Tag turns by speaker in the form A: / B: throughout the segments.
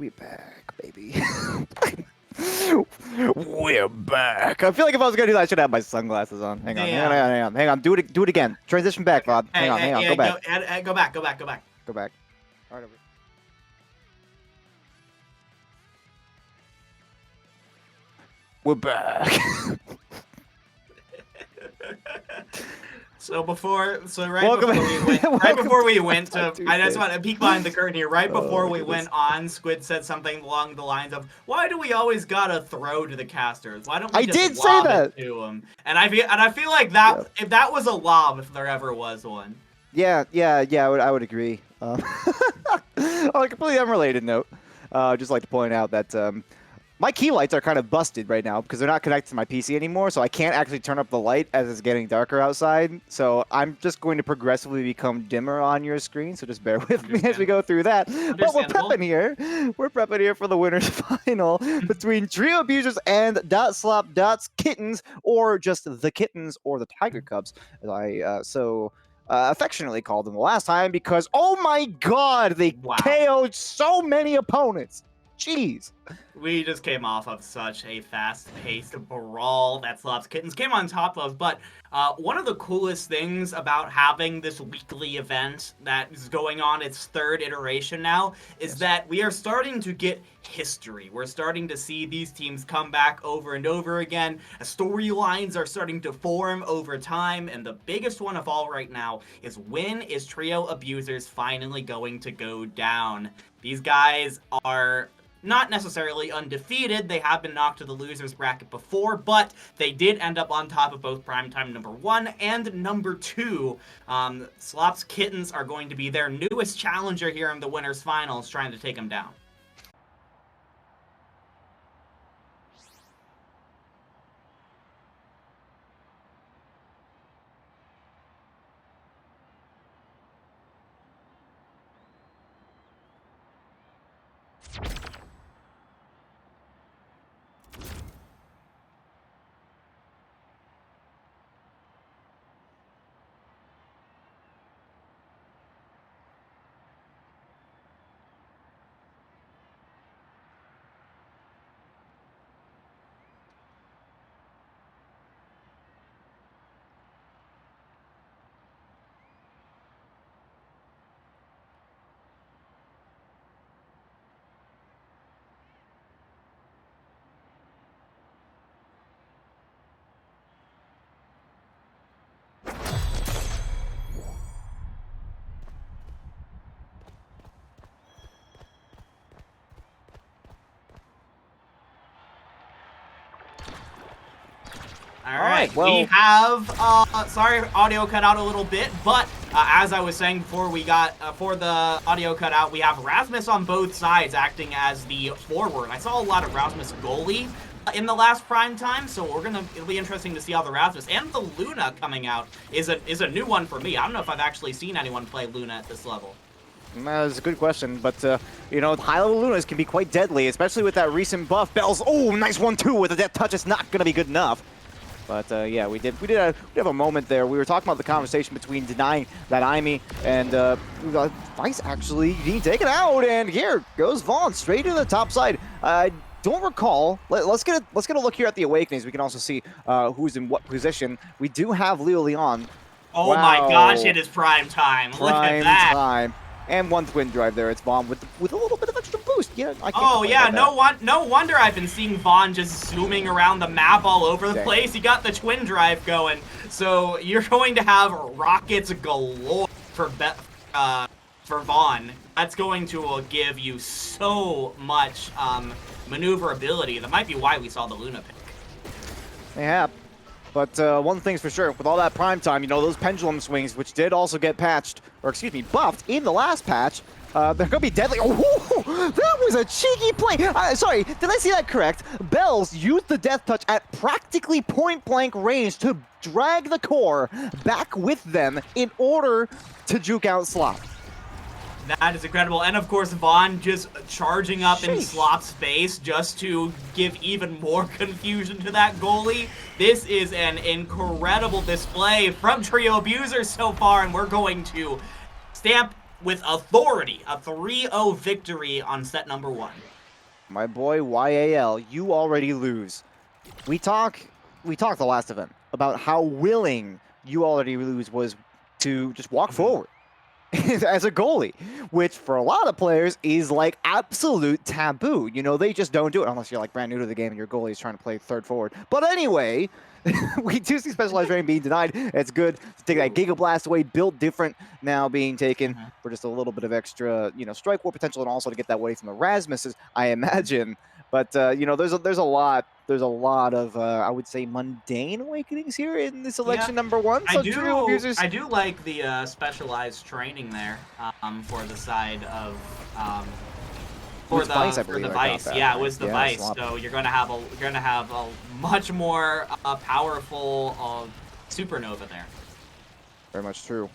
A: We back, baby. We're back. I feel like if I was gonna do that, I should have my sunglasses on. Hang on, hang on. Do it again. Transition back, Vaughn. Hang on. Go back.
B: Go back.
A: Go back. All right, over. We're back.
B: Right before we went to, I just want to peek behind the curtain here. Right before we went on, Squidd said something along the lines of, "Why do we always gotta throw to the casters? Why don't we just lob it to them?" And I feel like that if that was a lob, if there ever was one.
A: Yeah. I would agree. On a completely unrelated note, just like to point out that my key lights are kind of busted right now because they're not connected to my PC anymore, so I can't actually turn up the light as it's getting darker outside. So I'm just going to progressively become dimmer on your screen, so just bear with me as we go through that. But we're prepping here. We're prepping here for the winners final between Trio Abusers and .slop kittens, or just the kittens or the Tiger Cubs, as I affectionately called them the last time, because oh my god, they KO'd so many opponents. Jeez.
B: We just came off of such a fast-paced brawl that Slop's Kittens came on top of, but one of the coolest things about having this weekly event that is going on its third iteration now is that we are starting to get history. We're starting to see these teams come back over and over again. Storylines are starting to form over time, and the biggest one of all right now is, when is Trio Abusers finally going to go down? These guys are not necessarily undefeated. They have been knocked to the losers bracket before, but they did end up on top of both Primetime number 1 and number 2. Slop's Kittens are going to be their newest challenger here in the winners finals, trying to take them down. All right, well, we have, sorry, audio cut out a little bit, but as I was saying before we got, for the audio cut out, we have Rasmus on both sides acting as the forward. I saw a lot of Rasmus goalie in the last Primetime, so it'll be interesting to see how the Rasmus and the Luna coming out is a new one for me. I don't know if I've actually seen anyone play Luna at this level.
A: That's a good question, but, you know, high-level Lunas can be quite deadly, especially with that recent buff. Bells, oh, nice 1-2 with a death touch. It's not going to be good enough. But, yeah, we did have a moment there. We were talking about the conversation between denying that Imi and Vice actually being taken out, and here goes Vaughn straight to the top side. I don't recall. Let's get a look here at the Awakenings. We can also see who's in what position. We do have Leo Leon.
B: Oh wow. My gosh, it is Primetime. Look at that.
A: Primetime. And one twin drive there. It's Vaughn with a little bit of extra boost. Yeah,
B: oh yeah, no wonder I've been seeing Vaughn just zooming around the map all over the place. He got the twin drive going, so you're going to have rockets galore for Vaughn. That's going to give you so much maneuverability. That might be why we saw the Luna pick.
A: Yeah. But one thing's for sure, with all that Primetime, you know, those pendulum swings, which did also get patched, or excuse me, buffed in the last patch, they're going to be deadly. Oh, that was a cheeky play. Sorry, did I see that correct? Bells used the death touch at practically point-blank range to drag the core back with them in order to juke out Slop.
B: That is incredible. And of course, Vaughn just charging up in Slop's face just to give even more confusion to that goalie. This is an incredible display from Trio Abusers so far, and we're going to stamp with authority, a 3-0 victory on set number 1.
A: My boy YAL, you already lose. We talked the last event about how willing you already lose was to just walk forward as a goalie, which for a lot of players is like absolute taboo. You know, they just don't do it unless you're like brand new to the game and your goalie is trying to play third forward. But anyway, we do see specialized training being denied. It's good to take that Giga Blast away, built different, now being taken for just a little bit of extra, you know, strike war potential, and also to get that away from the Rasmuses, I imagine. But you know, there's a lot of I would say mundane awakenings here in this election number 1. So trio abusers.
B: I do like the specialized training there for the side of for the Vice. Yeah, it was the Vice. Slop. So you're gonna have a much more powerful supernova there.
A: Very much true.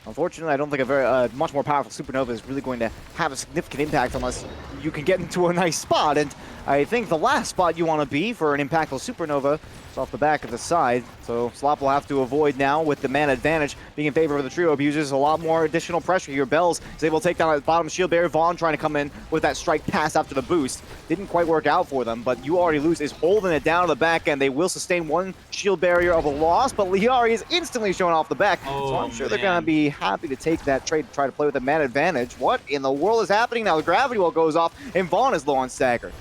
A: Unfortunately, I don't think a very much more powerful supernova is really going to have a significant impact unless you can get into a nice spot. And I think the last spot you want to be for an impactful supernova is off the back of the side. So Slop will have to avoid now with the man advantage being in favor of the trio abusers. A lot more additional pressure here. Bells is able to take down that bottom shield barrier. Vaughn trying to come in with that strike pass after the boost. Didn't quite work out for them, but You Already Lose is holding it down to the back end. They will sustain one shield barrier of a loss, but lyarri is instantly showing off the back. So I'm sure they're going to be happy to take that trade to try to play with a man advantage. What in the world is happening now? The gravity well goes off, and Vaughn is low on stagger.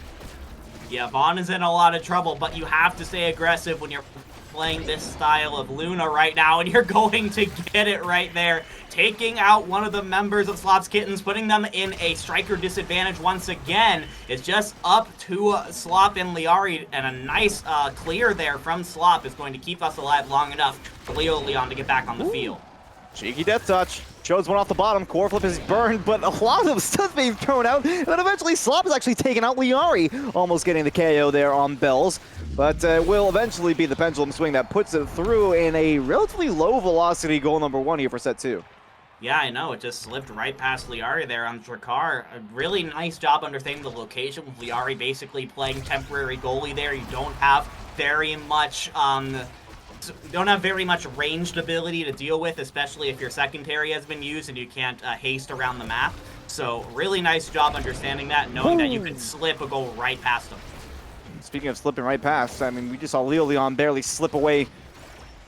B: Yeah, Vaughn is in a lot of trouble, but you have to stay aggressive when you're playing this style of Luna right now, and you're going to get it right there. Taking out one of the members of Slop's Kittens, putting them in a striker disadvantage once again. It's just up to Slop and lyarri, and a nice clear there from Slop is going to keep us alive long enough for Leo Leon to get back on the field.
A: Cheeky death touch. Chose one off the bottom. Core flip is burned, but a lot of stuff being thrown out. And then eventually Slop is actually taken out. lyarri almost getting the KO there on Bells. But will eventually be the pendulum swing that puts it through in a relatively low velocity goal number 1 here for set 2.
B: Yeah, I know. It just slipped right past lyarri there on Drakkar. A really nice job understanding the location with lyarri basically playing temporary goalie there. You don't have very much ranged ability to deal with, especially if your secondary has been used and you can't haste around the map. So really nice job understanding that, knowing that you could slip a goal right past them.
A: Speaking of slipping right past, I mean, we just saw Leo Leon barely slip away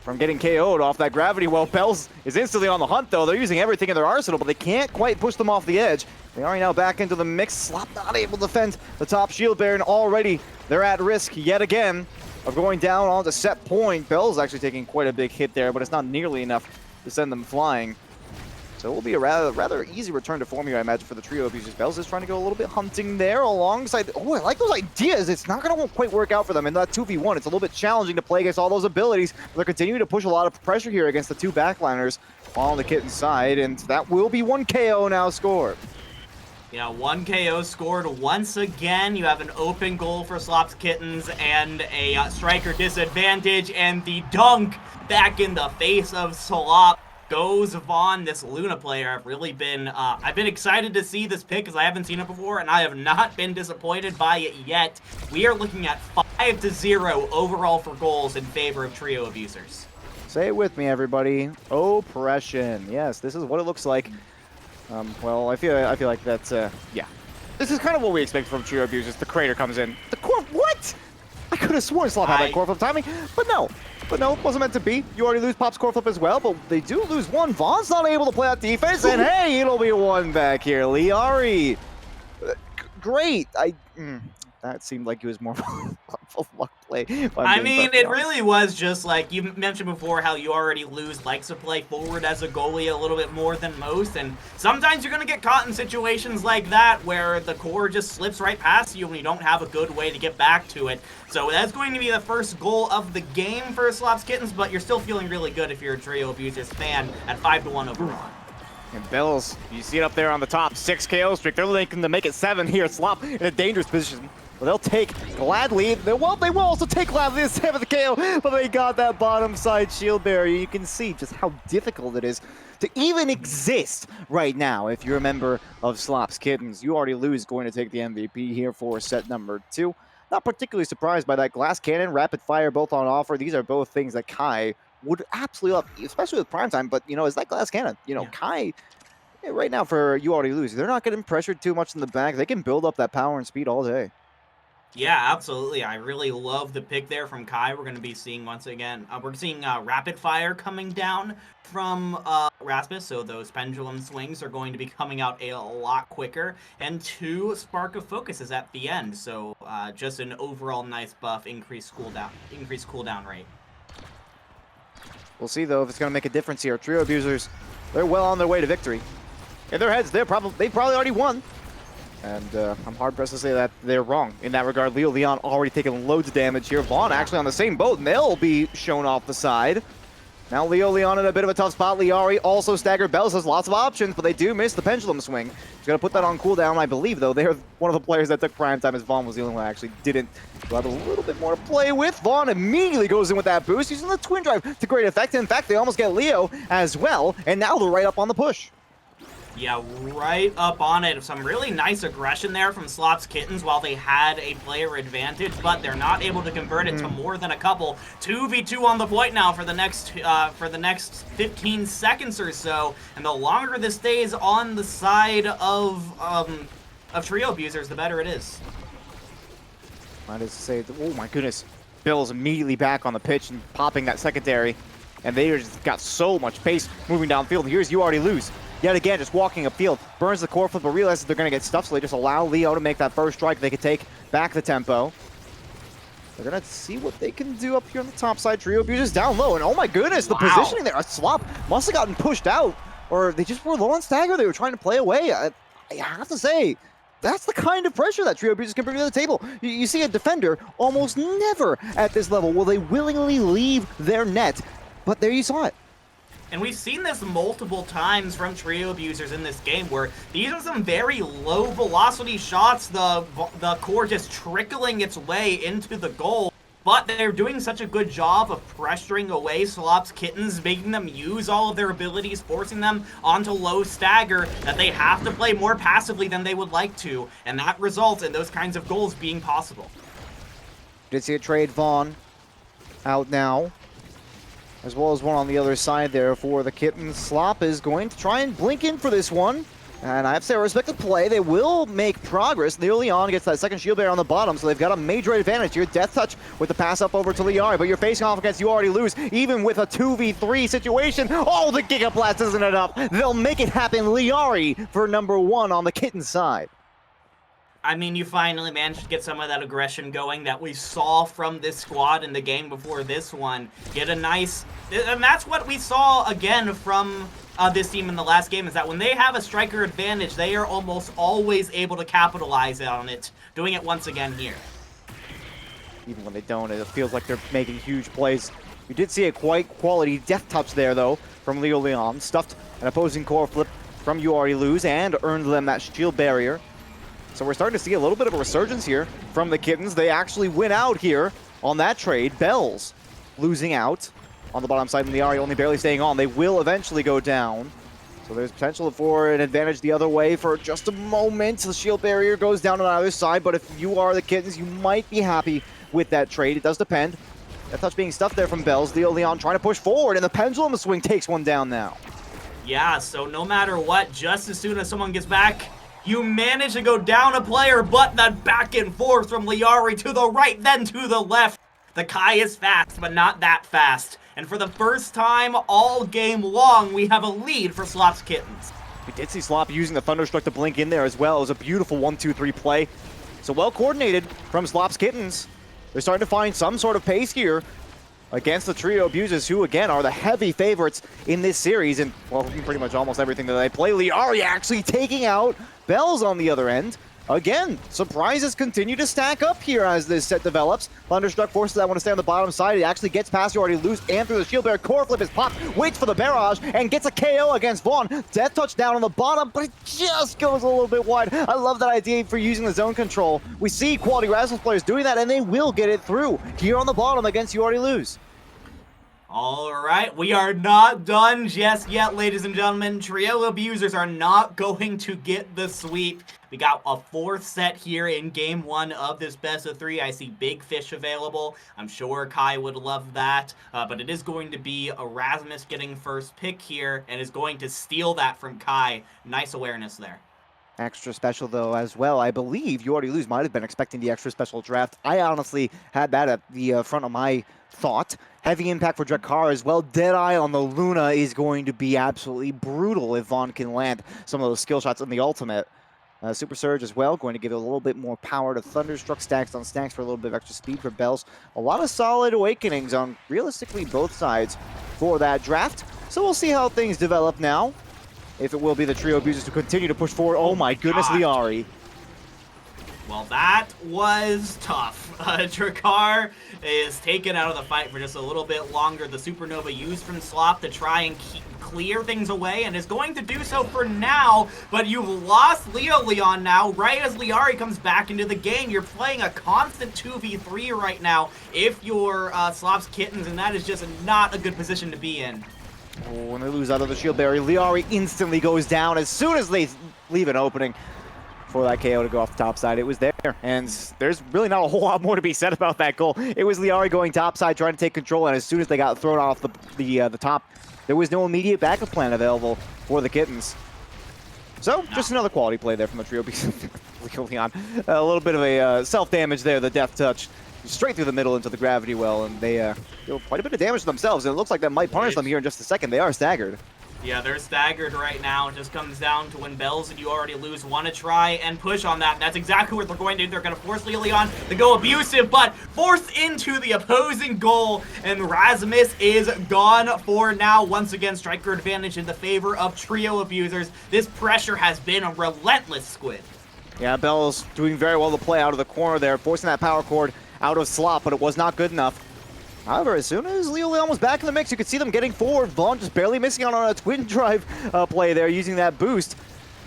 A: from getting KO'd off that gravity well. Bells is instantly on the hunt, though. They're using everything in their arsenal, but they can't quite push them off the edge. They are now back into the mix. Slop not able to defend the top shield bearer, and already they're at risk yet again of going down onto set point. Bells actually taking quite a big hit there, but it's not nearly enough to send them flying. So it will be a rather easy return to form here, I imagine, for the trio abusers. Bells is trying to go a little bit hunting there alongside. Oh, I like those ideas. It's not going to quite work out for them in that 2v1. It's a little bit challenging to play against all those abilities. They're continuing to push a lot of pressure here against the two backliners on the Kitten side, and that will be 1 KO now scored.
B: Yeah, 1 KO scored once again. You have an open goal for Slop's Kittens and a striker disadvantage, and the dunk back in the face of Slop goes Vaughn. This Luna player, I've been excited to see this pick because I haven't seen it before, and I have not been disappointed by it yet. We are looking at 5-0 overall for goals in favor of trio abusers.
A: Say it with me, everybody. Oppression. Yes, this is what it looks like. Well, I feel like that's yeah. This is kind of what we expect from trio abusers. The crater comes in. The core. What? I could have sworn Slop had that core flip timing, but no. But no, it wasn't meant to be. You already lose Pop's core flip as well, but they do lose one. Vaughn's not able to play out defense, and hey, it'll be 1 back here. lyarri. Great. That seemed like it was more of a luck play.
B: I mean, it really was just like you mentioned before how You Already Lose likes to play forward as a goalie a little bit more than most, and sometimes you're going to get caught in situations like that where the core just slips right past you and you don't have a good way to get back to it. So that's going to be the first goal of the game for Slop's Kittens, but you're still feeling really good if you're a Trio Abusers fan at 5-1 overall.
A: And Bills, you see it up there on the top, 6 KO streak. They're looking to make it 7 here. Slop in a dangerous position. Well, they'll take gladly. They will also take gladly the 7th KO, but they got that bottom side shield barrier. You can see just how difficult it is to even exist right now. If you're a member of Slop's Kittens, You Already Lose going to take the MVP here for set number 2. Not particularly surprised by that. Glass Cannon, Rapid Fire, both on offer. These are both things that Kai would absolutely love, especially with Primetime. But, you know, it's like Glass Cannon. You know, Kai right now for YouAlreadyLose, they're not getting pressured too much in the back. They can build up that power and speed all day.
B: Yeah, absolutely. I really love the pick there from Kai. We're going to be seeing once again. We're seeing rapid fire coming down from Rasmus, so those pendulum swings are going to be coming out a lot quicker. And 2 Spark of Focus is at the end, so just an overall nice buff, increased cooldown rate.
A: We'll see though if it's going to make a difference here. Trio Abusers, they're well on their way to victory. In their heads, they probably already won. And I'm hard-pressed to say that they're wrong in that regard. Leo Leon already taking loads of damage here. Vaughn actually on the same boat, and they'll be shown off the side. Now Leo Leon in a bit of a tough spot. Lyarri also staggered. Bells has lots of options, but they do miss the pendulum swing. He's going to put that on cooldown, I believe, though. They're one of the players that took Primetime, as Vaughn was the only one that actually didn't. We'll have a little bit more to play with. Vaughn immediately goes in with that boost, using the twin drive to great effect. In fact, they almost get Leo as well, and now they're right up on the push.
B: Yeah, right up on it. Some really nice aggression there from Slop's Kittens while they had a player advantage, but they're not able to convert it to more than a couple. 2v2 on the point now for the next 15 seconds or so, and the longer this stays on the side of Trio Abusers, the better it is.
A: Might as say, oh my goodness, Bill's immediately back on the pitch and popping that secondary, and they just got so much pace moving downfield. Here's YouAlreadyLose. Yet again, just walking upfield, burns the core flip, but realizes they're going to get stuffed, so they just allow Leo to make that first strike. They could take back the tempo. They're going to see what they can do up here on the top side. Trio Abusers down low, and oh my goodness, the positioning there. A slop must have gotten pushed out, or they just were low on stagger. They were trying to play away. I have to say, that's the kind of pressure that Trio Abusers can bring to the table. You see a defender almost never at this level will they willingly leave their net, but there you saw it.
B: And we've seen this multiple times from Trio Abusers in this game where these are some very low velocity shots, the core just trickling its way into the goal. But they're doing such a good job of pressuring away Slop's Kittens, making them use all of their abilities, forcing them onto low stagger, that they have to play more passively than they would like to. And that results in those kinds of goals being possible.
A: Did see a trade. Vaughn out now, as well as one on the other side there for the Kittens. Slop is going to try and blink in for this one. And I have to say, I respect the play. They will make progress. Leo Leon gets that second shield bearer on the bottom, so they've got a major advantage here. Death Touch with the pass up over to Lyarri, but you're facing off against YouAlreadyLose, even with a 2v3 situation. Oh, the Giga Blast isn't enough. They'll make it happen. Lyarri for #1 on the Kitten side.
B: I mean, you finally managed to get some of that aggression going that we saw from this squad in the game before this one. Get a nice... And that's what we saw again from this team in the last game, is that when they have a striker advantage, they are almost always able to capitalize on it. Doing it once again here.
A: Even when they don't, it feels like they're making huge plays. You did see a quite quality death touch there, though, from Leo Leon. Stuffed an opposing core flip from YouAlreadyLose and earned them that shield barrier. So we're starting to see a little bit of a resurgence here from the Kittens. They actually win out here on that trade. Bells losing out on the bottom side, and Lyarri only barely staying on. They will eventually go down. So there's potential for an advantage the other way for just a moment. The shield barrier goes down on either side, but if you are the Kittens, you might be happy with that trade. It does depend. That touch being stuffed there from Bells. Leo Leon trying to push forward, and the pendulum swing takes one down now.
B: Yeah, so no matter what, just as soon as someone gets back, you manage to go down a player, but that back and forth from Lyarri to the right, then to the left. The Kai is fast, but not that fast. And for the first time all game long, we have a lead for Slop's Kittens.
A: We did see Slop using the Thunderstruck to blink in there as well. It was a beautiful 1-2-3 play. So well coordinated from Slop's Kittens. They're starting to find some sort of pace here against the Trio Abusers, who again are the heavy favorites in this series, and well, pretty much almost everything that they play. Lyarri actually taking out Bells on the other end. Again, surprises continue to stack up here as this set develops. Thunderstruck forces that one to stay on the bottom side. It actually gets past YouAlreadyLose and through the shield bearer. Core flip is popped, waits for the barrage, and gets a KO against Vaughn. Death touch down on the bottom, but it just goes a little bit wide. I love that idea for using the zone control. We see quality Rasmus players doing that, and they will get it through here on the bottom against YouAlreadyLose.
B: All right, we are not done just yet, ladies and gentlemen. Trio Abusers are not going to get the sweep. We got a 4th set here in game 1 of this best of 3. I see Big Fish available. I'm sure Kai would love that, but it is going to be Erasmus getting first pick here and is going to steal that from Kai. Nice awareness there.
A: Extra special, though, as well. I believe YouAlreadyLose might have been expecting the extra special draft. I honestly had that at the front of my thought. Heavy impact for Drakkar as well. Deadeye on the Luna is going to be absolutely brutal if Vaughn can land some of those skill shots in the ultimate. Super Surge as well, going to give it a little bit more power to Thunderstruck, stacks on stacks for a little bit of extra speed for Bells. A lot of solid awakenings on realistically both sides for that draft. So we'll see how things develop now. If it will be the trio abusers to continue to push forward. Oh my goodness, lyarri.
B: Well, that was tough. Drakkar is taken out of the fight for just a little bit longer. The Supernova used from Slop to try and clear things away and is going to do so for now, but you've lost Leon now right as lyarri comes back into the game. You're playing a constant 2v3 right now if you're Slop's Kittens, and that is just not a good position to be in.
A: Oh, when they lose out of the shield barrier, lyarri instantly goes down as soon as they leave an opening for that KO to go off the top side. It was there, and there's really not a whole lot more to be said about that goal. It was lyarri going top side, trying to take control, and as soon as they got thrown off the top, there was no immediate backup plan available for the Kittens. So, just another quality play there from the trio. Leon, a little bit of a self-damage there, the death touch. Straight through the middle into the gravity well, and they deal quite a bit of damage to themselves, and it looks like that might punish them here in just a second. They are staggered.
B: Yeah, they're staggered right now. It just comes down to when Bells and YouAlreadyLose want to try and push on that. And that's exactly what they're going to do. They're going to force Leon to go abusive, but forced into the opposing goal. And Rasmus is gone for now. Once again, striker advantage in the favor of trio abusers. This pressure has been a relentless, Squid.
A: Yeah, Bells doing very well to play out of the corner there, forcing that power cord out of Slop, but it was not good enough. However, as soon as Leon was back in the mix, you could see them getting forward. Vaughn just barely missing out on a twin drive play there, using that boost.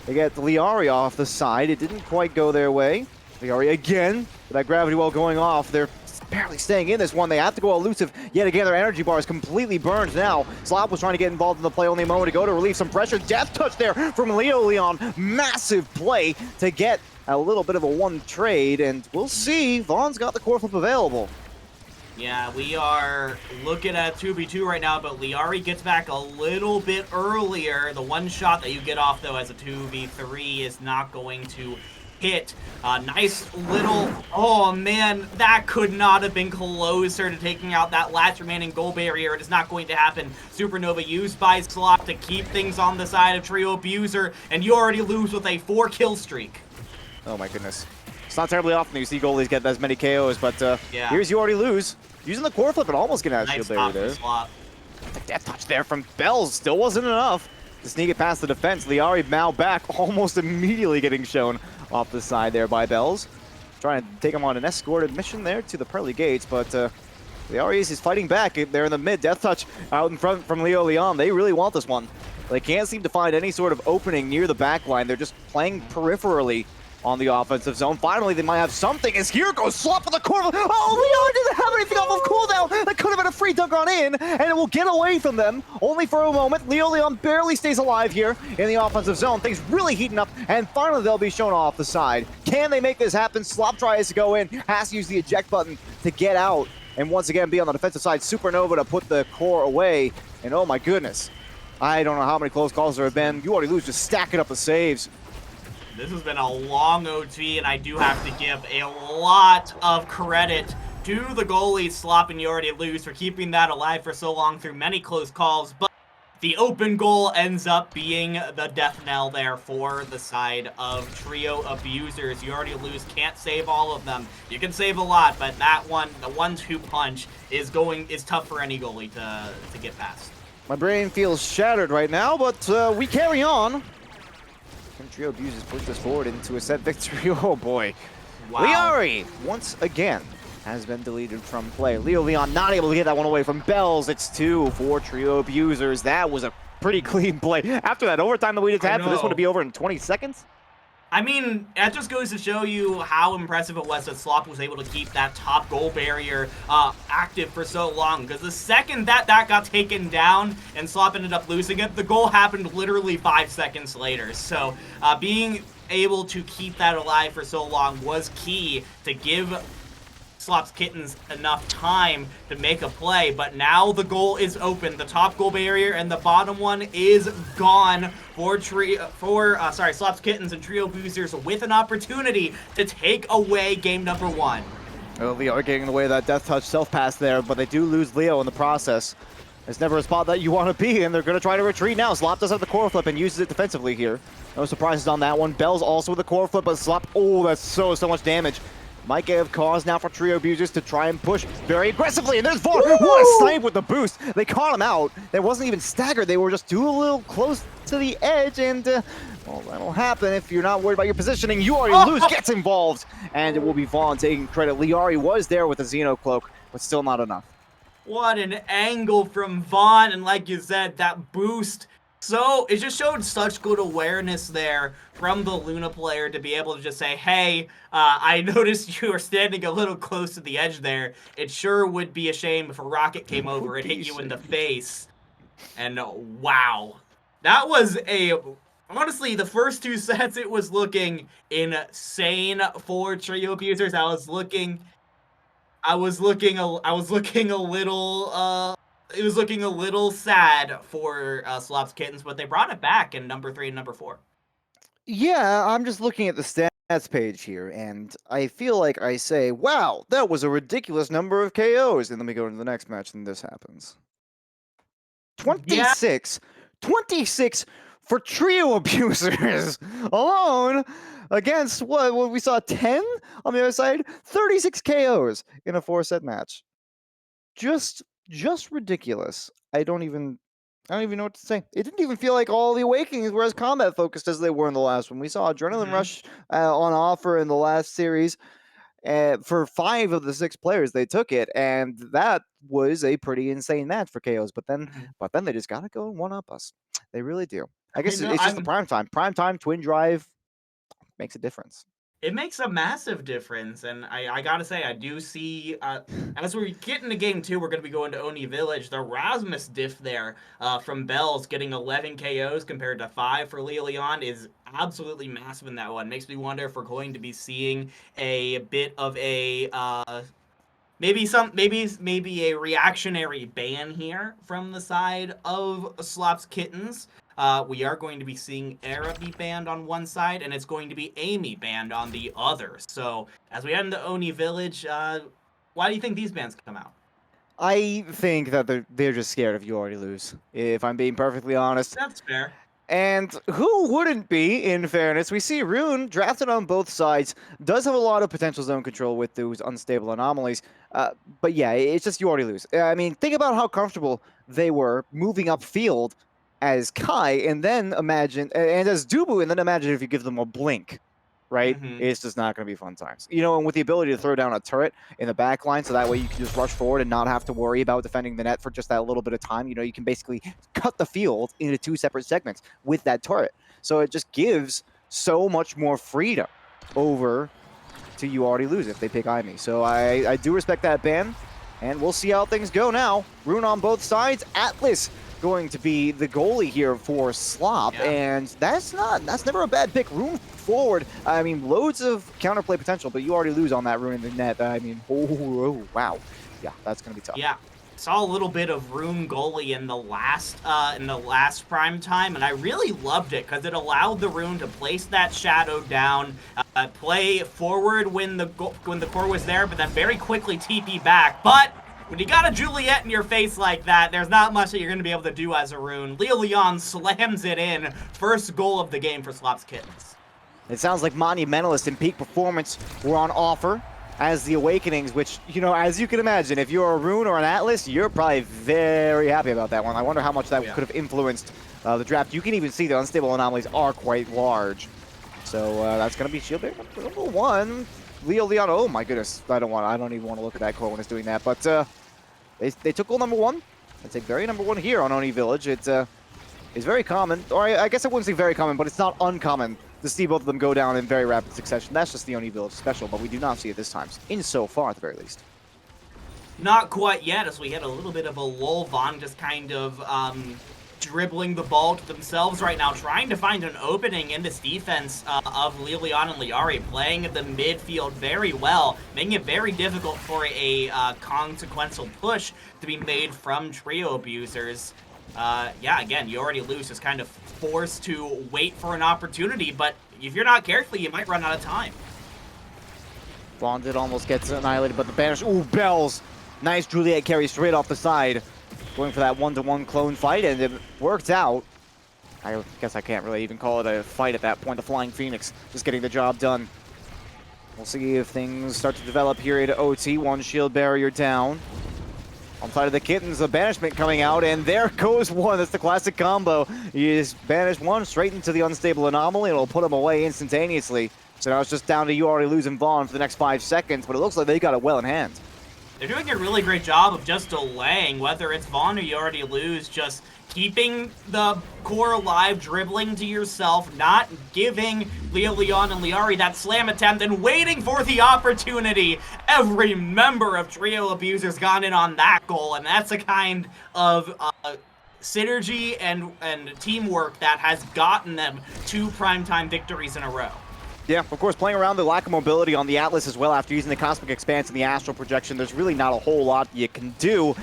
A: They get lyarri off the side. It didn't quite go their way. lyarri again, with that gravity well going off. They're barely staying in this one. They have to go elusive. Yet again, their energy bar is completely burned now. Slop was trying to get involved in the play only a moment ago to relieve some pressure. Death touch there from Leon. Massive play to get a little bit of a one trade, and we'll see. Vaughn's got the core flip available.
B: Yeah, we are looking at 2v2 right now, but lyarri gets back a little bit earlier. The one shot that you get off, though, as a 2v3 is not going to hit. Nice little... Oh, man, that could not have been closer to taking out that last remaining goal barrier. It is not going to happen. Supernova used by Slop to keep things on the side of trio abuser, and YouAlreadyLose with a 4-kill streak.
A: Oh, my goodness. It's not terribly often you see goalies get as many KOs, but
B: yeah.
A: Here's YouAlreadyLose. Using the core flip and almost getting out of
B: Nice
A: shield barrier there.
B: Slop.
A: The death touch there from Bells still wasn't enough to sneak it past the defense. lyarri now back, almost immediately getting shown off the side there by Bells. Trying to take him on an escorted mission there to the pearly gates, but lyarri is fighting back. They're in the mid. Death touch out in front from Leon. They really want this one. They can't seem to find any sort of opening near the back line. They're just playing peripherally on the offensive zone. Finally, they might have something as here goes Slop in the corner. Oh, Leon didn't have anything off of cooldown. That could have been a free dunk on in, and it will get away from them only for a moment. Leon barely stays alive here in the offensive zone. Things really heating up, and finally they'll be shown off the side. Can they make this happen? Slop tries to go in, has to use the eject button to get out, and once again be on the defensive side. Supernova to put the core away, and oh my goodness. I don't know how many close calls there have been. YouAlreadyLose just stacking up the saves.
B: This has been a long OT, and I do have to give a lot of credit to the goalies, Slop and YouAlreadyLose, for keeping that alive for so long through many close calls. But the open goal ends up being the death knell there for the side of trio abusers. YouAlreadyLose can't save all of them. You can save a lot, but that one, the 1-2 punch, is tough for any goalie to get past.
A: My brain feels shattered right now, but we carry on. Trio abusers push this forward into a set victory. Oh boy.
B: Wow.
A: lyarri, once again, has been deleted from play. Leon not able to get that one away from Bells. It's 2 for trio abusers. That was a pretty clean play. After that overtime that we just had for this one to be over in 20 seconds.
B: I mean, that just goes to show you how impressive it was that Slop was able to keep that top goal barrier active for so long. Because the second that got taken down and Slop ended up losing it, the goal happened literally 5 seconds later. So being able to keep that alive for so long was key to give Slop's Kittens enough time to make a play, but now the goal is open. The top goal barrier and the bottom one is gone for Slop's Kittens and Trio Boozers with an opportunity to take away game number 1.
A: Well, Leo are getting in the way of that death touch self-pass there, but they do lose Leo in the process. It's never a spot that you want to be, and they're going to try to retreat now. Slop does have the core flip and uses it defensively here. No surprises on that one. Bell's also with the core flip, but Slop, oh, that's so much damage. Might have cause now for Trio Abusers to try and push very aggressively, and there's Vaughn! What a snipe with the boost! They caught him out. They wasn't even staggered. They were just too a little close to the edge, and well, that'll happen if you're not worried about your positioning. YouAlreadyLose gets involved, and it will be Vaughn taking credit. Lyarri was there with the Xeno Cloak, but still not enough.
B: What an angle from Vaughn, and like you said, that boost. So, it just showed such good awareness there from the Luna player to be able to just say, hey, I noticed you were standing a little close to the edge there. It sure would be a shame if a rocket came over and hit you in the face. And wow. That was honestly, the first 2 sets, it was looking insane for Trio Abusers. I was looking a little, it was looking a little sad for Slop's Kittens, but they brought it back in number 3 and number 4.
A: Yeah, I'm just looking at the stats page here, and I feel like I say, wow, that was a ridiculous number of KOs. And then we go into the next match, and this happens. 26. Yeah. 26 for Trio Abusers alone against what we saw 10 on the other side. 36 KOs in a 4-set match. Just ridiculous. I don't even know what to say. It didn't even feel like all the Awakenings were as combat focused as they were in the last one. We saw Adrenaline Rush on offer in the last series. For 5 of the 6 players, they took it, and that was a pretty insane match for KOs. But then they just gotta go and one-up us. They really do. I guess it's just the Primetime. Primetime, Twin Drive makes a difference.
B: It makes a massive difference, and I gotta say, I do see, as we get into game 2, we're gonna be going to Oni Village. The Rasmus diff there from Bells getting 11 KOs compared to 5 for Leon is absolutely massive in that one. Makes me wonder if we're going to be seeing a bit of a, maybe a reactionary ban here from the side of Slop's Kittens. We are going to be seeing Era be banned on one side, and it's going to be Amy banned on the other. So, as we head into Oni Village, why do you think these bans come out?
A: I think that they're just scared of YouAlreadyLose, if I'm being perfectly honest.
B: That's fair.
A: And who wouldn't be, in fairness? We see Rune drafted on both sides, does have a lot of potential zone control with those unstable anomalies. But yeah, it's just YouAlreadyLose. I mean, think about how comfortable they were moving upfield as Kai, and then imagine, and as Dubu, and then imagine if you give them a blink, right? It's just not going to be fun times. You know, and with the ability to throw down a turret in the back line, so that way you can just rush forward and not have to worry about defending the net for just that little bit of time. You know, you can basically cut the field into 2 separate segments with that turret. So it just gives so much more freedom over to YouAlreadyLose if they pick Imi. So I do respect that ban, and we'll see how things go now. Rune on both sides. Atlas going to be the goalie here for Slop, and that's never a bad pick. Rune forward, I mean, loads of counterplay potential, but Youalready on that Rune in the net. I mean, oh wow, yeah, that's gonna be tough.
B: Yeah, saw a little bit of Rune goalie in the last prime time, and I really loved it because it allowed the Rune to place that shadow down, play forward when the core was there, but then very quickly TP back. But when you got a Juliet in your face like that, there's not much that you're going to be able to do as a Rune. Leon slams it in. First goal of the game for Slop's Kittens.
A: It sounds like Monumentalist and Peak Performance were on offer as the Awakenings, which, you know, as you can imagine, if you're a Rune or an Atlas, you're probably very happy about that one. I wonder how much that could have influenced the draft. You can even see the unstable anomalies are quite large. So that's going to be shield bearer number 1. Leon, oh my goodness, I don't even want to look at that core when it's doing that, but they took goal number 1. I'd say very number 1 here on Oni Village. It's very common, or I guess I wouldn't say very common, but it's not uncommon to see both of them go down in very rapid succession. That's just the Oni Village special, but we do not see it this time, so far at the very least.
B: Not quite yet, as we had a little bit of a lull. Vaughn just kind of dribbling the ball to themselves right now, trying to find an opening in this defense of Lilian and Lyarri, playing the midfield very well, making it very difficult for a consequential push to be made from trio abusers. Yeah, again, YouAlreadyLose is kind of forced to wait for an opportunity, but if you're not careful, you might run out of time.
A: Vaughn did almost get annihilated, but the banish. Ooh, Bells! Nice Juliet carry straight off the side. Going for that one-to-one clone fight, and it worked out. I guess I can't really even call it a fight at that point. The Flying Phoenix just getting the job done. We'll see if things start to develop here into OT. One shield barrier down. On the side of the Kittens, a banishment coming out, and there goes one. That's the classic combo. You just banish one straight into the unstable anomaly, and it'll put him away instantaneously. So now it's just down to YouAlreadyLose and Vaughn for the next 5 seconds, but it looks like they got it well in hand.
B: They're doing a really great job of just delaying, whether it's Vaughn or YouAlreadyLose, just keeping the core alive, dribbling to yourself, not giving Lilian and Lyarri that slam attempt, and waiting for the opportunity. Every member of Trio Abusers got in on that goal, and that's a kind of synergy and teamwork that has gotten them 2 primetime victories in a row.
A: Yeah, of course, playing around the lack of mobility on the Atlas as well after using the Cosmic Expanse and the Astral Projection, there's really not a whole lot you can do.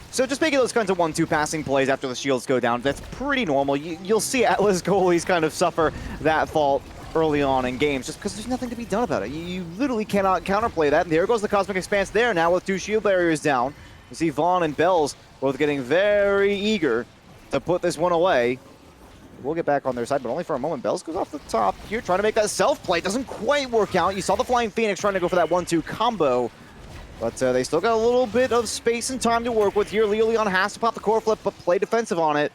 A: So just making those kinds of 1-2 passing plays after the shields go down, that's pretty normal. You'll see Atlas goalies kind of suffer that fault early on in games just because there's nothing to be done about it. You literally cannot counterplay that, and there goes the Cosmic Expanse there now with 2 shield barriers down. You see Vaughn and Bells both getting very eager to put this one away. We'll get back on their side, but only for a moment. Bells goes off the top here, trying to make that self-play. Doesn't quite work out. You saw the Flying Phoenix trying to go for that 1-2 combo, but they still got a little bit of space and time to work with here. Lilian has to pop the core flip, but play defensive on it,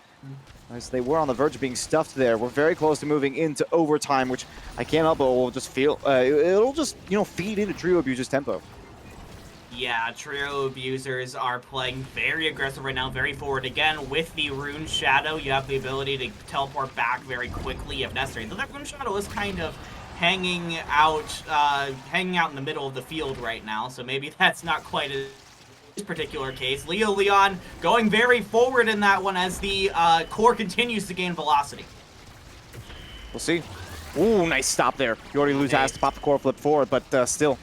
A: as they were on the verge of being stuffed there. We're very close to moving into overtime, which I can't help but will just feel, it'll just, you know, feed into Trio Abusers' tempo.
B: Yeah, Trio Abusers are playing very aggressive right now, very forward. Again, with the Rune Shadow, you have the ability to teleport back very quickly if necessary. Though that Rune Shadow is kind of hanging out in the middle of the field right now, so maybe that's not quite this particular case. Lilian going very forward in that one as the core continues to gain velocity.
A: We'll see. Ooh, nice stop there. YouAlreadyLose has to pop the core flip forward, but still,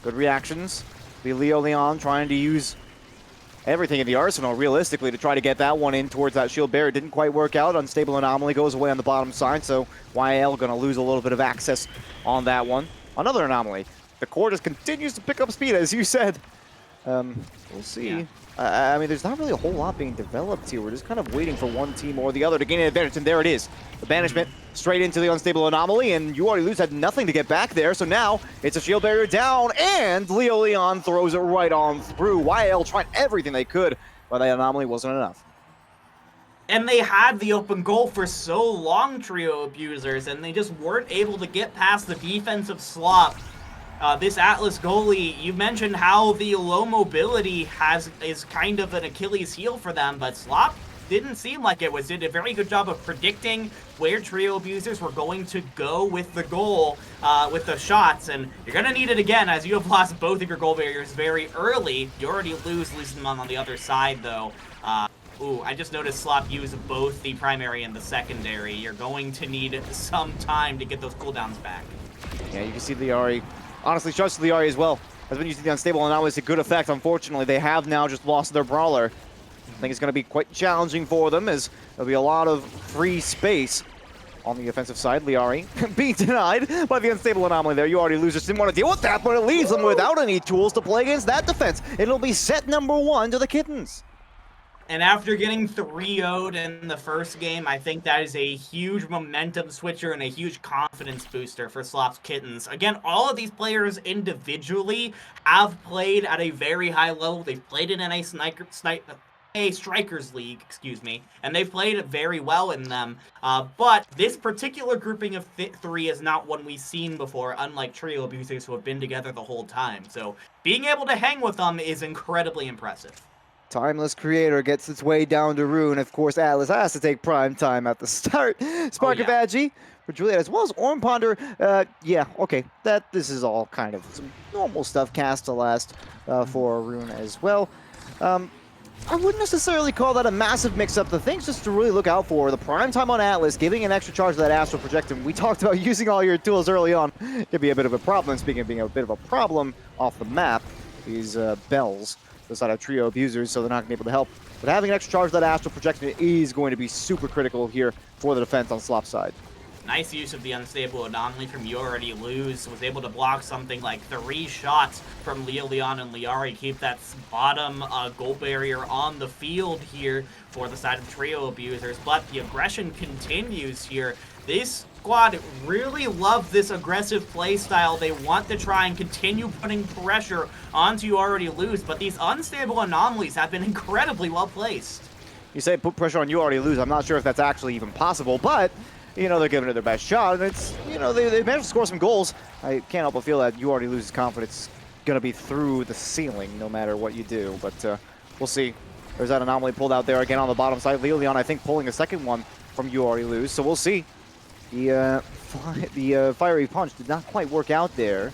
A: good reactions. Lilian trying to use everything in the arsenal, realistically, to try to get that one in towards that shield barrier. Didn't quite work out. Unstable anomaly goes away on the bottom side, so YL going to lose a little bit of access on that one. Another anomaly. The core just continues to pick up speed, as you said. We'll see.
B: Yeah.
A: I mean, there's not really a whole lot being developed here. We're just kind of waiting for one team or the other to gain an advantage, and there it is. The banishment straight into the unstable anomaly, and YouAlreadyLose had nothing to get back there, so now it's a shield barrier down, and Lilian throws it right on through. YL tried everything they could, but that anomaly wasn't enough.
B: And they had the open goal for so long, Trio Abusers, and they just weren't able to get past the defensive slop. This Atlas goalie, you mentioned how the low mobility is kind of an Achilles heel for them, but Slop didn't seem like it was. Did a very good job of predicting where Trio Abusers were going to go with the goal, with the shots, and you're going to need it again as you have lost both of your goal barriers very early. YouAlreadyLose, losing them on the other side, though. Ooh, I just noticed Slop use both the primary and the secondary. You're going to need some time to get those cooldowns back.
A: Yeah, you can see Lyarri. Honestly, trust Lyarri as well. Has been using the unstable anomaly to good effect. Unfortunately, they have now just lost their brawler. I think it's going to be quite challenging for them, as there'll be a lot of free space on the offensive side. Lyarri being denied by the unstable anomaly there. YouAlreadyLose just didn't want to deal with that, but it leaves them without any tools to play against that defense. It'll be set number 1 to the Kittens.
B: And after getting 3-0'd in the first game, I think that is a huge momentum switcher and a huge confidence booster for Slop's Kittens. Again, all of these players individually have played at a very high level. They've played in a Strikers League, and they've played very well in them. But this particular grouping of 3 is not one we've seen before, unlike Trio Abusers who have been together the whole time. So being able to hang with them is incredibly impressive.
A: Timeless Creator gets its way down to Rune. Of course, Atlas has to take prime time at the start. Spark of Agi for Juliet, as well as Orm Ponder. Yeah, okay. This is all kind of some normal stuff. Cast to last for Rune as well. I wouldn't necessarily call that a massive mix-up. The things just to really look out for, the Primetime on Atlas, giving an extra charge to that Astral Projector. We talked about using all your tools early on. Could be a bit of a problem. Speaking of being a bit of a problem off the map, these bells, the side of Trio Abusers, so they're not going to be able to help. But having an extra charge to that Astral Projector is going to be super critical here for the defense on Slop's side.
B: Nice use of the unstable anomaly from YouAlreadyLose. Was able to block something like 3 shots from Leon and lyarri. Keep that bottom goal barrier on the field here for the side of Trio Abusers. But the aggression continues here. This squad really loves this aggressive play style. They want to try and continue putting pressure onto YouAlreadyLose. But these unstable anomalies have been incredibly well placed.
A: You say put pressure on YouAlreadyLose. I'm not sure if that's actually even possible, but you know, they're giving it their best shot, and it's, you know, they managed to score some goals. I can't help but feel that YouAlreadyLose's confidence going to be through the ceiling no matter what you do, but we'll see. There's that anomaly pulled out there again on the bottom side. Leon, I think, pulling a second one from YouAlreadyLose, so we'll see. The fiery punch did not quite work out there.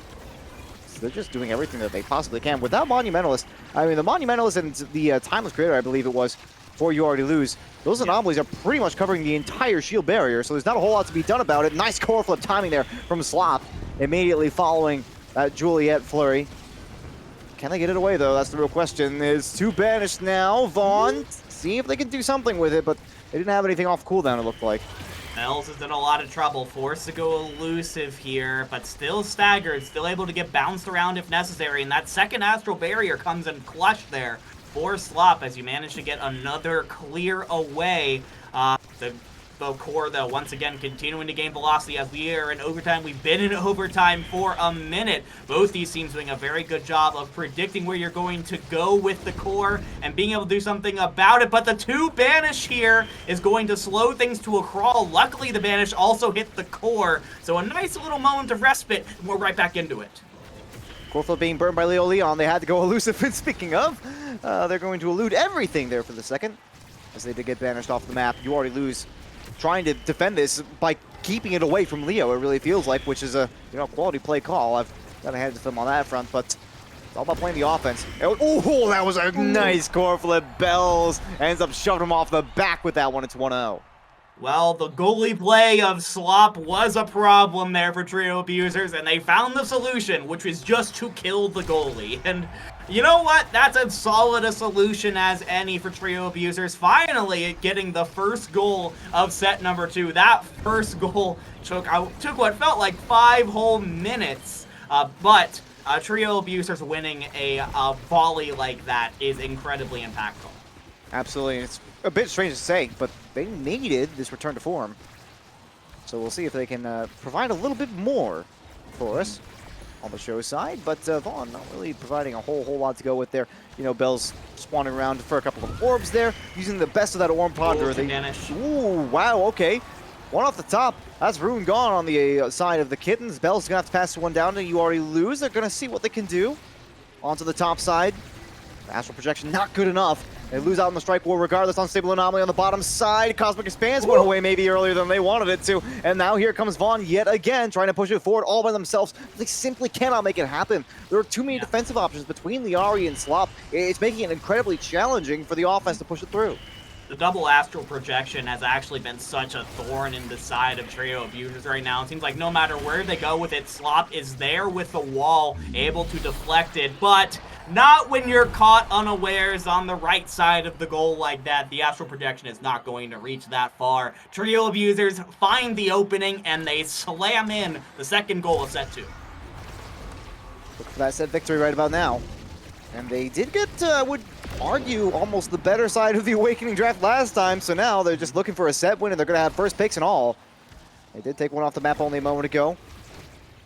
A: So they're just doing everything that they possibly can. Without Monumentalist, I mean, the Monumentalist and the Timeless Creator, I believe it was, for YouAlreadyLose, those anomalies are pretty much covering the entire shield barrier, so there's not a whole lot to be done about it. Nice core flip timing there from Slop, immediately following that Juliet flurry. Can they get it away, though? That's the real question. Is 2 banished now. Vaughn, see if they can do something with it, but they didn't have anything off cooldown, it looked like.
B: Bells is in a lot of trouble, forced to go elusive here, but still staggered, still able to get bounced around if necessary, and that second astral barrier comes in clutch there for Slop as you manage to get another clear away. The core, though, once again continuing to gain velocity as we are in overtime. We've been in overtime for a minute. Both these teams doing a very good job of predicting where you're going to go with the core and being able to do something about it. But the 2 banish here is going to slow things to a crawl. Luckily, the banish also hit the core. So a nice little moment of respite, and we're right back into it.
A: Core flip being burned by Leon. They had to go elusive. And speaking of, they're going to elude everything there for the second, as they did get banished off the map. YouAlreadyLose trying to defend this by keeping it away from Leo, it really feels like, which is a quality play call. I've got to hand it to them on that front, but it's all about playing the offense. Oh, that was a nice core flip. Bells ends up shoving him off the back with that one. It's 1-0.
B: Well, the goalie play of Slop was a problem there for Trio Abusers, and they found the solution, which was just to kill the goalie. And you know what? That's as solid a solution as any for Trio Abusers. Finally getting the first goal of set number 2. That first goal took what felt like 5 whole minutes, but Trio Abusers winning a volley like that is incredibly impactful.
A: Absolutely. It's a bit strange to say, but they needed this return to form. So we'll see if they can provide a little bit more for us on the show side. But Vaughn not really providing a whole lot to go with there. You know, Bell's spawning around for a couple of orbs there, using the best of that Orb Ponder. Ooh, wow, okay. One off the top. That's Rune gone on the side of the Kittens. Bell's going to have to pass one down to YouAlreadyLose. They're going to see what they can do. Onto the top side. Astral Projection not good enough. They lose out on the strike war regardless. Unstable Anomaly on the bottom side. Cosmic Expanse went away maybe earlier than they wanted it to. And now here comes Vaughn yet again, trying to push it forward all by themselves. They simply cannot make it happen. There are too many defensive options between lyarri and Slop. It's making it incredibly challenging for the offense to push it through.
B: The double astral projection has actually been such a thorn in the side of Trio Abusers right now. It seems like no matter where they go with it, Slop is there with the wall, able to deflect it, but not when you're caught unawares on the right side of the goal like that. The astral projection is not going to reach that far. Trio Abusers find the opening, and they slam in the second goal of set 2.
A: Look for that set victory right about now. And they did get, I would argue, almost the better side of the Awakening draft last time, so now they're just looking for a set win, and they're going to have first picks and all. They did take one off the map only a moment ago.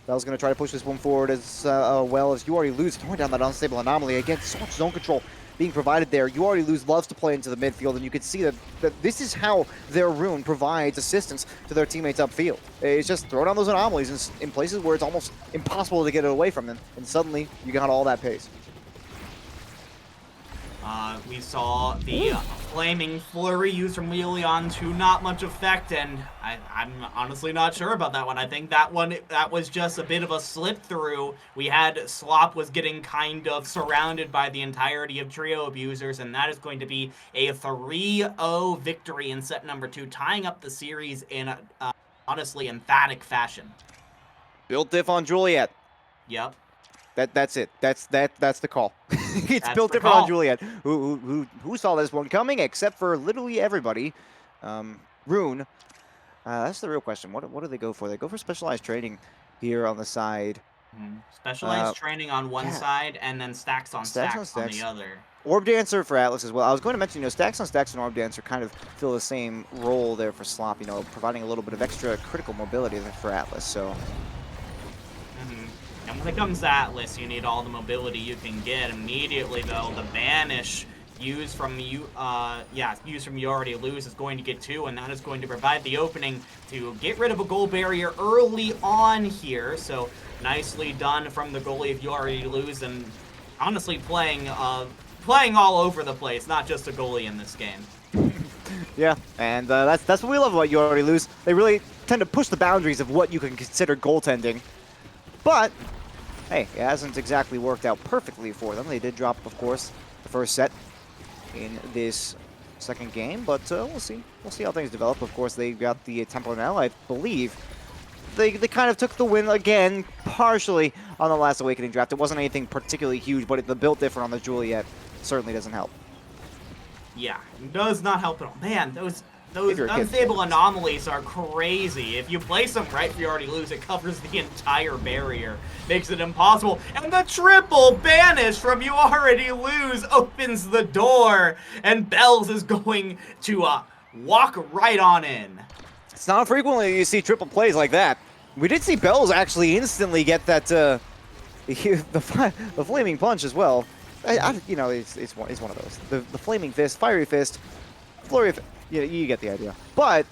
A: Bell's going to try to push this one forward as well as YouAlreadyLose, throwing down that unstable anomaly. Again, so much zone control being provided there. YouAlreadyLose loves to play into the midfield, and you can see that this is how their rune provides assistance to their teammates upfield. It's just throw down those anomalies in places where it's almost impossible to get it away from them, and suddenly you got all that pace.
B: We saw the flaming flurry used from Leon to not much effect, and I'm honestly not sure about that one. I think that was just a bit of a slip through. We had Slop was getting kind of surrounded by the entirety of trio abusers, and that is going to be a 3-0 victory in set number 2, tying up the series in honestly emphatic fashion.
A: Built diff on Juliet.
B: Yep.
A: That's it. That's the call. It's
B: That's
A: built
B: the
A: different on
B: call.
A: Juliet. Who saw this one coming? Except for literally everybody. Rune. That's the real question. What do they go for? They go for specialized training here on the side.
B: Specialized training on one
A: yeah.
B: side, and then stacks on stacks on the other.
A: Orb Dancer for Atlas as well. I was going to mention, stacks on stacks and Orb Dancer kind of fill the same role there for Slop, providing a little bit of extra critical mobility for Atlas, so...
B: And when it comes to Atlas, you need all the mobility you can get. Immediately, though, the Banish used from YouAlreadyLose is going to get 2, and that is going to provide the opening to get rid of a goal barrier early on here. So nicely done from the goalie of YouAlreadyLose, and honestly playing all over the place, not just a goalie in this game.
A: Yeah, and that's what we love about YouAlreadyLose. They really tend to push the boundaries of what you can consider goaltending. But, hey, it hasn't exactly worked out perfectly for them. They did drop, of course, the first set in this second game, but we'll see. We'll see how things develop. Of course, they got the Templar now, I believe. They kind of took the win again, partially, on the last Awakening draft. It wasn't anything particularly huge, but the build different on the Juliet certainly doesn't help.
B: Yeah, it does not help at all. Man, those unstable anomalies are crazy. If you place them right for YouAlreadyLose, it covers the entire barrier. Makes it impossible. And the triple banish from YouAlreadyLose opens the door. And Bells is going to walk right on in.
A: It's not frequently you see triple plays like that. We did see Bells actually instantly get that the flaming punch as well. It's one of those. The flaming fist, fiery fist, flurry of... You get the idea. But,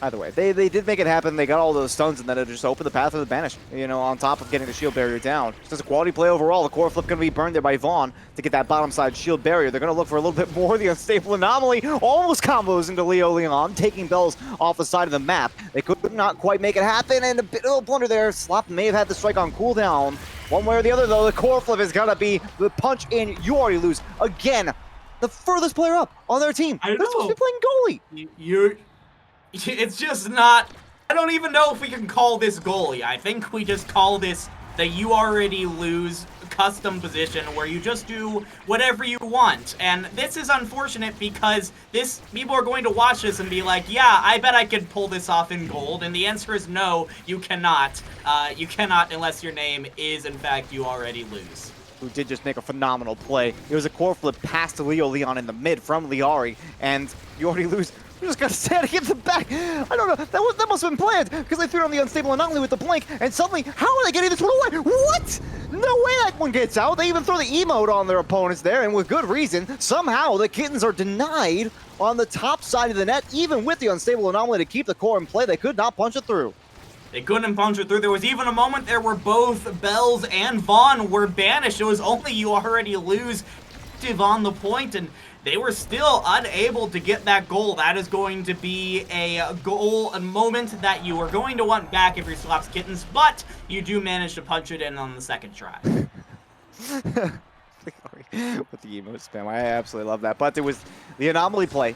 A: either way, they did make it happen. They got all those stuns, and then it just opened the path of the Banish, on top of getting the shield barrier down. Just a quality play overall. The core flip going to be burned there by Vaughn to get that bottom side shield barrier. They're going to look for a little bit more. The unstable anomaly almost combos into Leon, taking Bells off the side of the map. They could not quite make it happen, and a bit of a blunder there. Slop may have had the strike on cooldown. One way or the other, though, the core flip is going to be the punch in. YouAlreadyLose again. The furthest player up on their team. They're supposed to be playing goalie.
B: It's just not... I don't even know if we can call this goalie. I think we just call this the YouAlreadyLose custom position where you just do whatever you want. And this is unfortunate because people are going to watch this and be like, yeah, I bet I could pull this off in gold. And the answer is no, you cannot. You cannot unless your name is, in fact, YouAlreadyLose.
A: Who did just make a phenomenal play. It was a core flip past to Leon in the mid from lyarri, and YouAlreadyLose just got standing in the back. I don't know, that must have been planned, because they threw it on the unstable anomaly with the blink, and suddenly, how are they getting this one away? What? No way that one gets out. They even throw the emote on their opponents there, and with good reason. Somehow, the Kittens are denied on the top side of the net, even with the unstable anomaly to keep the core in play. They could not punch it through.
B: They couldn't punch it through. There was even a moment there where both Bells and Vaughn were banished. It was only YouAlreadyLose active on the point, and they were still unable to get that goal. That is going to be a moment that you are going to want back if you're Slop's Kittens, but you do manage to punch it in on the second try.
A: With the emote spam, I absolutely love that. But it was the anomaly play.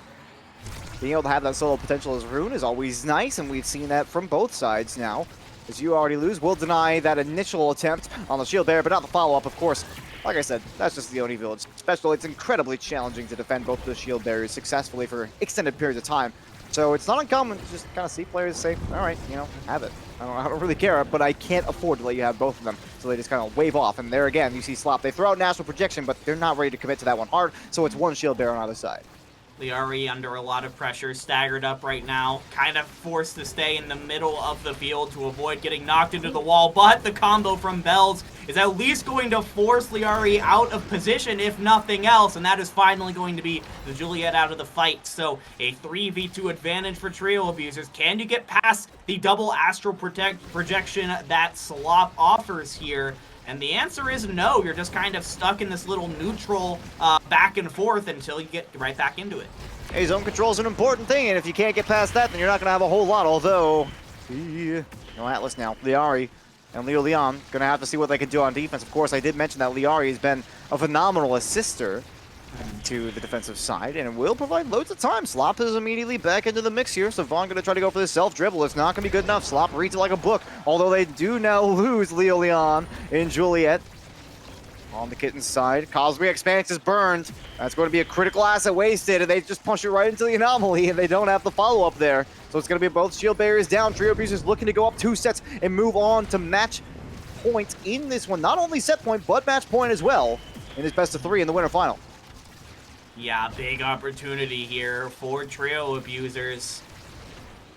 A: Being able to have that solo potential as Rune is always nice, and we've seen that from both sides now. As YouAlreadyLose will deny that initial attempt on the shield barrier, but not the follow-up, of course. Like I said, that's just the Oni Village special. It's incredibly challenging to defend both the shield barriers successfully for extended periods of time. So it's not uncommon to just kind of see players say, all right, have it. I don't really care, but I can't afford to let you have both of them. So they just kind of wave off. And there again, you see Slop. They throw out National Projection, but they're not ready to commit to that one hard. So it's one shield barrier on either side.
B: lyarri under a lot of pressure, staggered up right now, kind of forced to stay in the middle of the field to avoid getting knocked into the wall, but the combo from Bells is at least going to force lyarri out of position, if nothing else, and that is finally going to be the Juliet out of the fight. So a 3v2 advantage for trio abusers. Can you get past the double astral projection that Slop offers here? And the answer is no. You're just kind of stuck in this little neutral back and forth until you get right back into it.
A: Hey, zone control is an important thing, and if you can't get past that, then you're not going to have a whole lot. Although, no Atlas now. lyarri and Leon going to have to see what they can do on defense. Of course, I did mention that lyarri has been a phenomenal assister to the defensive side, and it will provide loads of time. Slop is immediately back into the mix here, so Vaughn going to try to go for the self-dribble. It's not going to be good enough. Slop reads it like a book, although they do now lose Leon and Juliet. On the Kittens side, Cosmic Expanse is burned. That's going to be a critical asset wasted, and they just punch it right into the anomaly, and they don't have the follow-up there. So it's going to be both shield barriers down. Trio Abusers looking to go up 2 sets and move on to match point in this one. Not only set point, but match point as well in his best of 3 in the winter final.
B: Yeah, big opportunity here for Trio Abusers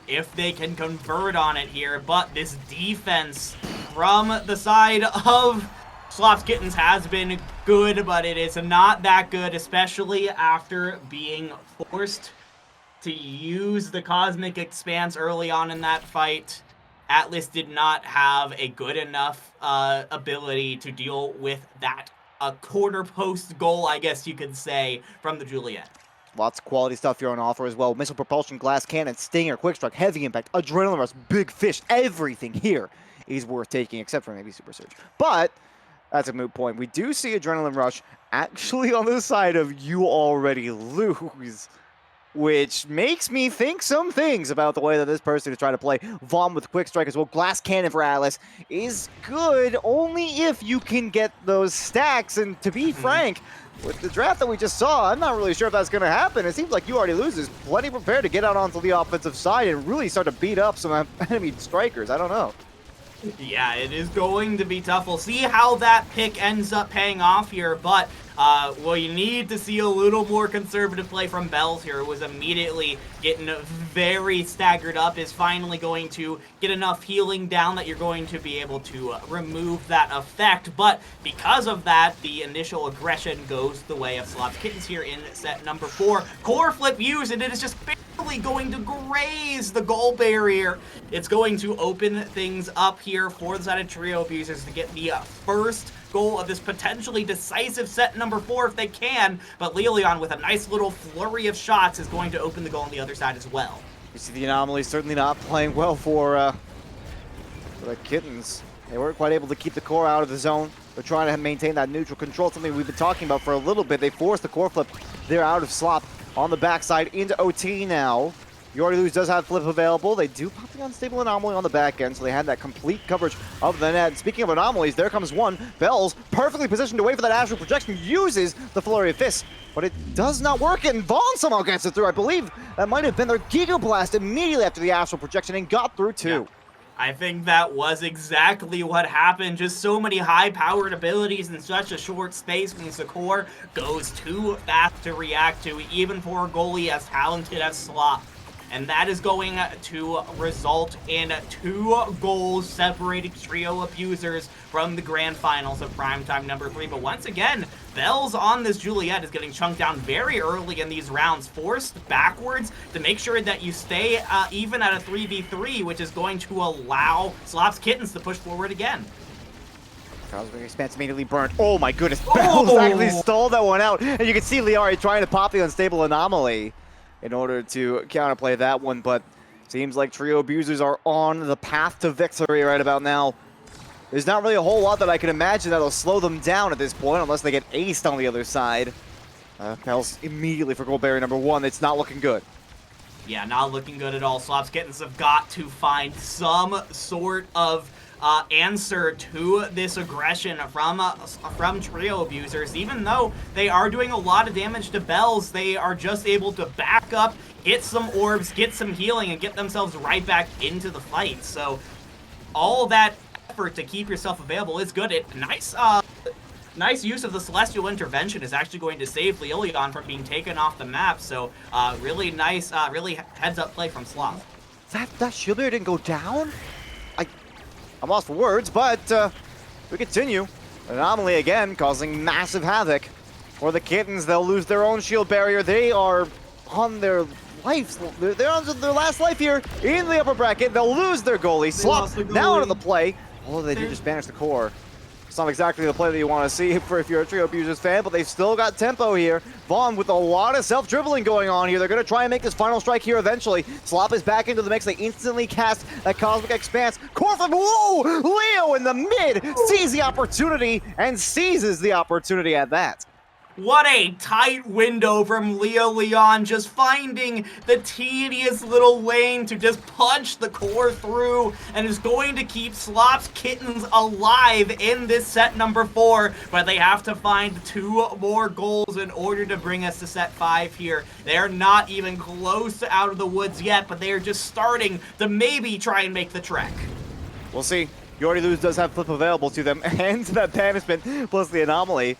B: if they can convert on it here, but this defense from the side of Slop's Kittens has been good, but it is not that good, especially after being forced to use the Cosmic Expanse early on in that fight. Atlas did not have a good enough ability to deal with that quarter post goal, I guess you could say, from the Juliet.
A: Lots of quality stuff here on offer as well. Missile propulsion, glass cannon, stinger, quick strike, heavy impact, adrenaline rush, big fish. Everything here is worth taking, except for maybe super surge. But that's a moot point. We do see adrenaline rush actually on the side of YouAlreadyLose, which makes me think some things about the way that this person is trying to play. Vaughn with quick strike as well. Glass cannon for Atlas is good only if you can get those stacks. And to be frank, with the draft that we just saw, I'm not really sure if that's going to happen. It seems like YouAlreadyLose is plenty prepared to get out onto the offensive side and really start to beat up some enemy strikers. I don't know.
B: Yeah, it is going to be tough. We'll see how that pick ends up paying off here, but well, you need to see a little more conservative play from Bells here, who was immediately getting very staggered up, is finally going to get enough healing down that you're going to be able to remove that effect. But because of that, the initial aggression goes the way of Slop's Kittens here in set number 4. Core flip used, and it is just barely going to graze the goal barrier. It's going to open things up here for the side of Trio Abusers to get the first goal of this potentially decisive set number 4 if they can, but Leon with a nice little flurry of shots is going to open the goal on the other side as well.
A: You see the anomaly certainly not playing well for the Kittens. They weren't quite able to keep the core out of the zone. They're trying to maintain that neutral control, something we've been talking about for a little bit. They forced the core flip. They're out of Slop on the backside into OT now. YouAlreadyLose does have flip available. They do pop the unstable anomaly on the back end, so they had that complete coverage of the net. Speaking of anomalies, there comes one. Bells, perfectly positioned to wait for that astral projection, uses the flurry of fists, but it does not work, and Vaughn somehow gets it through. I believe that might have been their Giga Blast immediately after the astral projection and got through too.
B: Yeah. I think that was exactly what happened. Just so many high-powered abilities in such a short space means the core goes too fast to react to, even for a goalie as talented as Slop. And that is going to result in 2 goals separating Trio Abusers from the grand finals of Primetime number 3. But once again, Bells on this Juliet is getting chunked down very early in these rounds, forced backwards to make sure that you stay even at a 3v3, which is going to allow Slop's Kittens to push forward again.
A: Cosmic Expanse immediately burned. Oh my goodness, Bells actually stole that one out. And you can see lyarri trying to pop the unstable anomaly in order to counterplay that one, but seems like Trio Abusers are on the path to victory right about now. There's not really a whole lot that I can imagine that'll slow them down at this point, unless they get aced on the other side. Bells immediately for goal barrier number 1. It's not looking good.
B: Yeah, not looking good at all. Slop's Kittens have got to find some sort of answer to this aggression from Trio Abusers. Even though they are doing a lot of damage to Bells, they are just able to back up, get some orbs, get some healing, and get themselves right back into the fight. So all that effort to keep yourself available is good. Nice use of the Celestial Intervention is actually going to save Leon from being taken off the map. So really nice, really heads-up play from Slop.
A: That shield barrier didn't go down? I'm lost for words, but we continue. Anomaly again, causing massive havoc. For the Kittens, they'll lose their own shield barrier. They are on their life. They're on their last life here in the upper bracket. They'll lose their goalie. Slop now out of the play. Although they did just banish the core. It's not exactly the play that you want to see for if you're a Trio Abusers fan, but they've still got tempo here. Vaughn with a lot of self-dribbling going on here. They're going to try and make this final strike here eventually. Slop is back into the mix. They instantly cast that Cosmic Expanse. Corfin, whoa! Leo in the mid sees the opportunity and seizes the opportunity at that.
B: What a tight window from Leo Leon, just finding the tedious little lane to just punch the core through, and is going to keep Slop's Kittens alive in this set number 4, but they have to find 2 more goals in order to bring us to set 5 here. They're not even close to out of the woods yet, but they are just starting to maybe try and make the trek.
A: We'll see. YouAlreadyLose does have Flip available to them, and that punishment plus the anomaly.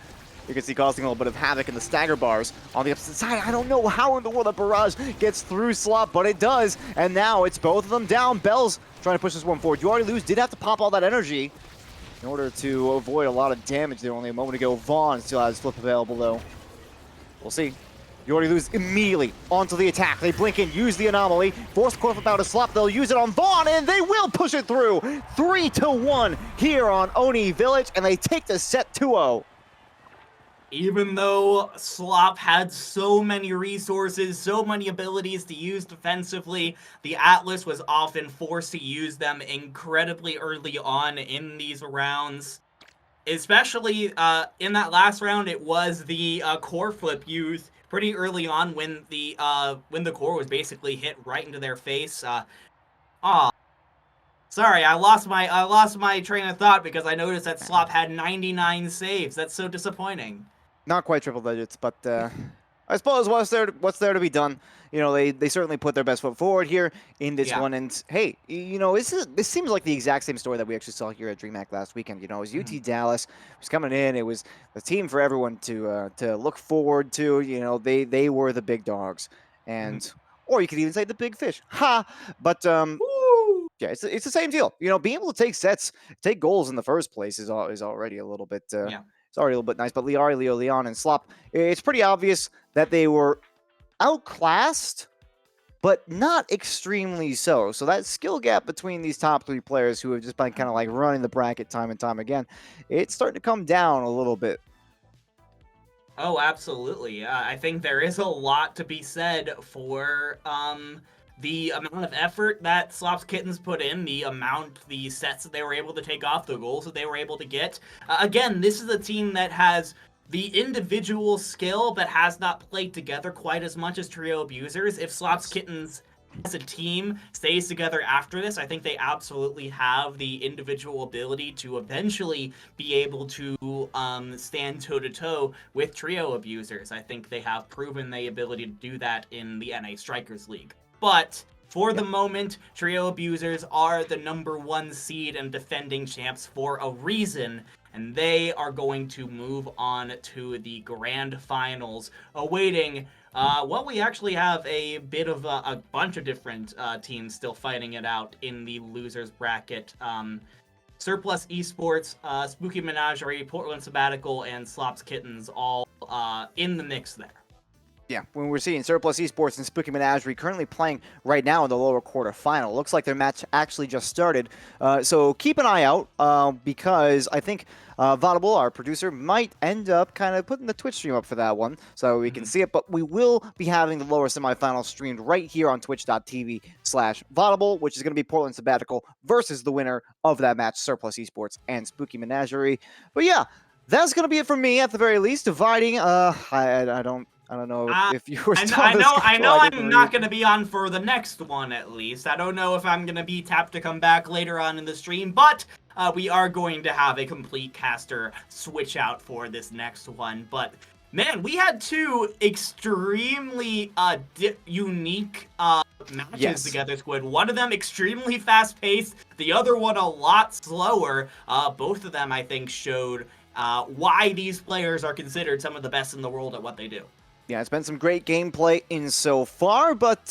A: You can see causing a little bit of havoc in the stagger bars on the opposite side. I don't know how in the world that barrage gets through Slop, but it does. And now it's both of them down. Bell's trying to push this one forward. YouAlreadyLose did have to pop all that energy in order to avoid a lot of damage there only a moment ago. Vaughn still has Flip available, though. We'll see. YouAlreadyLose immediately onto the attack. They blink in, use the anomaly, force Corf out of Slop. They'll use it on Vaughn, and they will push it through. 3-1 here on Oni Village, and they take the set 2-0.
B: Even though Slop had so many resources, so many abilities to use defensively, the Atlas was often forced to use them incredibly early on in these rounds. Especially in that last round, it was the core flip used pretty early on when the core was basically hit right into their face. Sorry, I lost my train of thought because I noticed that Slop had 99 saves. That's so disappointing.
A: Not quite triple digits, but I suppose what's there to be done. You know, they certainly put their best foot forward here in this one. And hey, you know, this seems like the exact same story that we actually saw here at DreamHack last weekend. You know, it was UT Dallas was coming in. It was the team for everyone to look forward to. You know, they were the big dogs, and or you could even say the big fish. Ha! But yeah, it's the same deal. You know, being able to take sets, take goals in the first place is already a little bit. It's already a little bit nice, but lyarri, Leo, Leon, and Slop, it's pretty obvious that they were outclassed, but not extremely so. So that skill gap between these top 3 players who have just been kind of like running the bracket time and time again, it's starting to come down a little bit.
B: Oh, absolutely. I think there is a lot to be said for the amount of effort that Slop's Kittens put in, the sets that they were able to take off, the goals that they were able to get. Again, this is a team that has the individual skill but has not played together quite as much as Trio Abusers. If Slop's Kittens as a team stays together after this, I think they absolutely have the individual ability to eventually be able to stand toe-to-toe with Trio Abusers. I think they have proven the ability to do that in the NA Strikers League. But for the moment, Trio Abusers are the #1 seed and defending champs for a reason, and they are going to move on to the grand finals, awaiting, well, we actually have a bit of a bunch of different teams still fighting it out in the losers bracket. Surplus Esports, Spooky Menagerie, Portland Sabbatical, and Slop's Kittens all in the mix there.
A: Yeah, when we're seeing Surplus Esports and Spooky Menagerie currently playing right now in the lower quarterfinal. Looks like their match actually just started. So keep an eye out because I think Vodible, our producer, might end up kind of putting the Twitch stream up for that one so we can see it. But we will be having the lower semifinal streamed right here on twitch.tv/Vodible, which is going to be Portland Sabbatical versus the winner of that match, Surplus Esports and Spooky Menagerie. But yeah, that's going to be it for me at the very least. Dividing, I don't know if you were still
B: I know I'm not going to be on for the next one, at least. I don't know if I'm going to be tapped to come back later on in the stream, but we are going to have a complete caster switch out for this next one. But, man, we had 2 extremely unique matches together, Squidd. One of them extremely fast-paced, the other one a lot slower. Both of them, I think, showed why these players are considered some of the best in the world at what they do.
A: Yeah, it's been some great gameplay in so far, but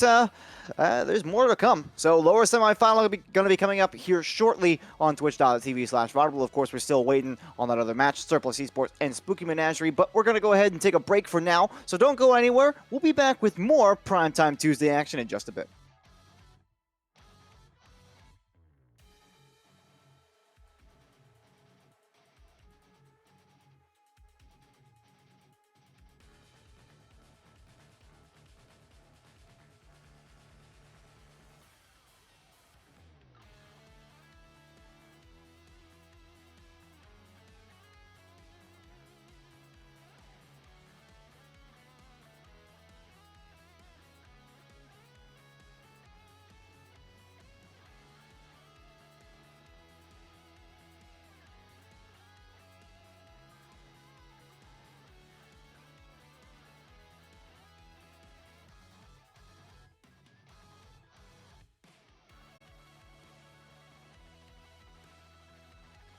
A: there's more to come. So lower semifinal going to be coming up here shortly on twitch.tv/Vodible. Of course, we're still waiting on that other match, Surplus Esports and Spooky Menagerie, but we're going to go ahead and take a break for now. So don't go anywhere. We'll be back with more Primetime Tuesday action in just a bit.